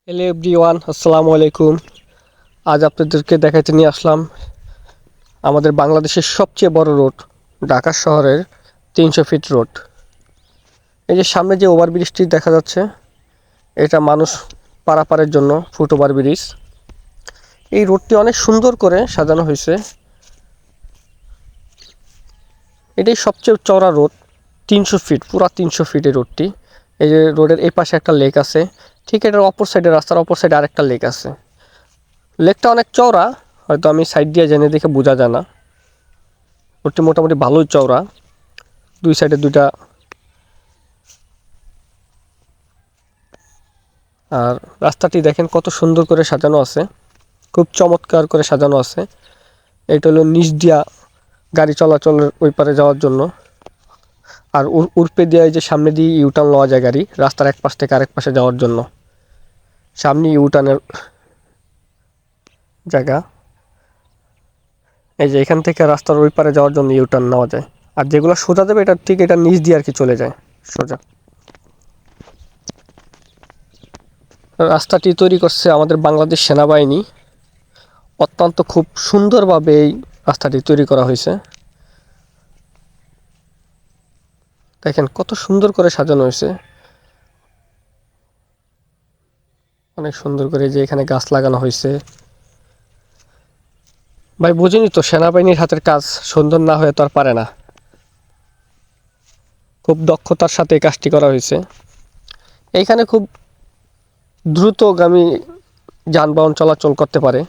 Hello everyone, আসসালামু আলাইকুম। আজ আপনাদেরকে দেখাতে নিয়ে আসলাম আমাদের বাংলাদেশের সবচেয়ে বড় রোড, ঢাকা শহরের 300 ফিট রোড। এই যে সামনে যে ওভারব্রিজটি দেখা যাচ্ছে, এটা মানুষ পারাপারের জন্য ফুট ওভার ব্রিজ। এই রোডটি অনেক সুন্দর করে সাজানো হয়েছে। এটাই সবচেয়ে চওড়া রোড, 300 ফিট, পুরা 300 ফিট এই রোডটি। এই যে রোডের এই পাশে একটা লেক আছে, ঠিক এটার অপর সাইডে, রাস্তার অপর সাইডে আরেকটা লেক আছে। লেকটা অনেক চওড়া, হয়তো আমি সাইড দিয়ে জেনে দেখে বোঝা যায় না। রোডটি মোটামুটি ভালোই চওড়া, দুই সাইডে দুইটা। আর রাস্তাটি দেখেন কত সুন্দর করে সাজানো আছে, খুব চমৎকার করে সাজানো আছে। এটা হলো নিচ দিয়া গাড়ি চলাচলের ওই পারে যাওয়ার জন্য। আর উর্পে দিয়ে এই যে সামনে দিয়ে ইউটার্ন লওয়া যায় গাড়ি, রাস্তার এক পাশ থেকে আরেক পাশে যাওয়ার জন্য। সামনে ইউটার্নের জায়গা, এই যে এখান থেকে রাস্তার ওই পারে যাওয়ার জন্য ইউটার্ন নেওয়া যায়। আর যেগুলো সোজা যাবে, এটা ঠিক এটা নিচ দিয়ে আর কি চলে যায় সোজা। রাস্তাটি তৈরি করছে আমাদের বাংলাদেশ সেনাবাহিনী। অত্যন্ত খুব সুন্দরভাবে এই রাস্তাটি তৈরি করা হয়েছে। দেখেন কত সুন্দর করে সাজানো হয়েছে, অনেক সুন্দর করে। যে এখানে গাছ লাগানো হয়েছে। ভাই বুঝিনি তো, সেনাবাহিনীর হাতের কাজ সুন্দর না হয়ে তো আর পারে না। খুব দক্ষতার সাথে এই কাজটি করা হয়েছে। এইখানে খুব দ্রুতগামী যানবাহন চলাচল করতে পারে।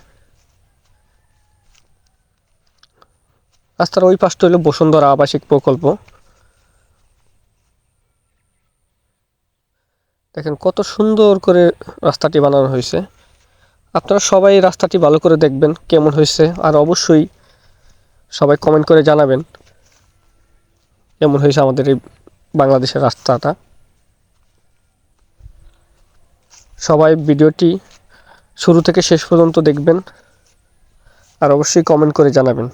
রাস্তার ওই পাশটা হলো বসুন্ধরা আবাসিক প্রকল্প। দেখেন কত সুন্দর করে রাস্তাটি বানানো হয়েছে। আপনারা সবাই রাস্তাটি ভালো করে দেখবেন কেমন হয়েছে, আর অবশ্যই সবাই কমেন্ট করে জানাবেন কেমন হয়েছে আমাদের এই বাংলাদেশের রাস্তাটা। সবাই ভিডিওটি শুরু থেকে শেষ পর্যন্ত দেখবেন, আর অবশ্যই কমেন্ট করে জানাবেন।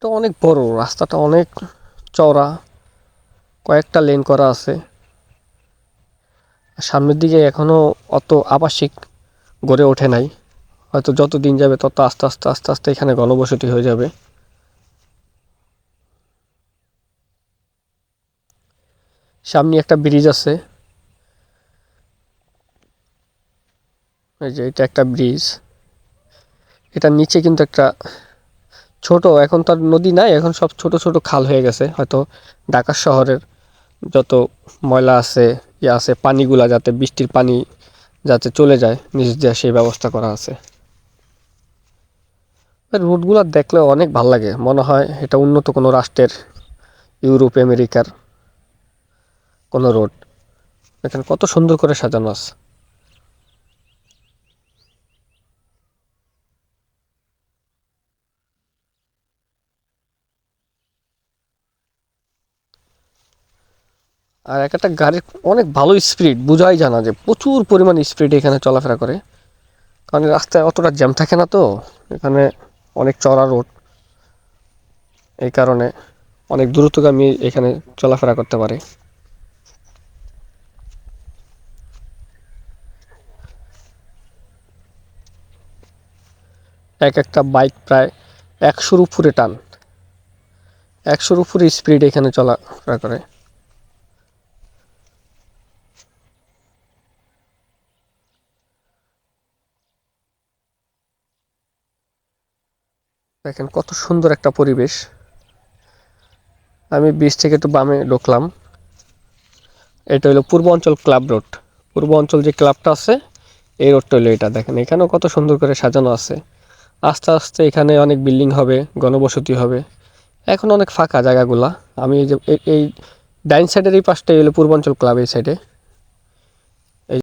তো অনেক বড় রাস্তাটা, অনেক চওড়া, কয়েকটা লেন করা আছে। সামনের দিকে এখনো অত আবাসিক গড়ে ওঠে নাই। হয়তো যত দিন যাবে তত আস্তে আস্তে আস্তে আস্তে এখানে ঘনবসতি হয়ে যাবে। সামনে একটা ব্রিজ আছে, এই যে এটা একটা ব্রিজ। এটার নিচে কিন্তু একটা ছোট, এখন তো আর নদী নাই, এখন সব ছোট ছোট খাল হয়ে গেছে। হয়তো ঢাকা শহরের যত ময়লা আছে, আছে, পানিগুলা যাতে বৃষ্টির পানি যাতে চলে যায় নিচ দিয়ে, সেই ব্যবস্থা করা আছে। রোডগুলো দেখলে অনেক ভাল লাগে, মনে হয় এটা উন্নত কোনো রাষ্ট্রের, ইউরোপ আমেরিকার কোনো রোড। এখানে কত সুন্দর করে সাজানো আছে। আর একটা গাড়ির অনেক ভালো স্পিড, বোঝাই জানা যে প্রচুর পরিমাণ স্পিড এখানে চলাফেরা করে। কারণ রাস্তায় অতটা জ্যাম থাকে না তো, এখানে অনেক চড়া রোড, এই কারণে অনেক দ্রুতগামী এখানে চলাফেরা করতে পারে। এক একটা বাইক প্রায় 100-র উপরে টান, 100-র উপরে স্পিড এখানে চলাফেরা করে। দেখেন কত সুন্দর একটা পরিবেশ। আমি ব্রিজ থেকে একটু বামে ঢুকলাম। এটা হলো পূর্ব অঞ্চল ক্লাব রোড। পূর্ব অঞ্চল যে ক্লাবটা আছে, এই রোডটা হলো এটা। দেখেন এখানেও কত সুন্দর করে সাজানো আছে। আস্তে আস্তে এখানে অনেক বিল্ডিং হবে, ঘনবসতি হবে। এখন অনেক ফাঁকা জায়গাগুলা। আমি এই যে এই ডাইন সাইডের এই পাশটাই হলো পূর্বাঞ্চল ক্লাব, এই সাইডে।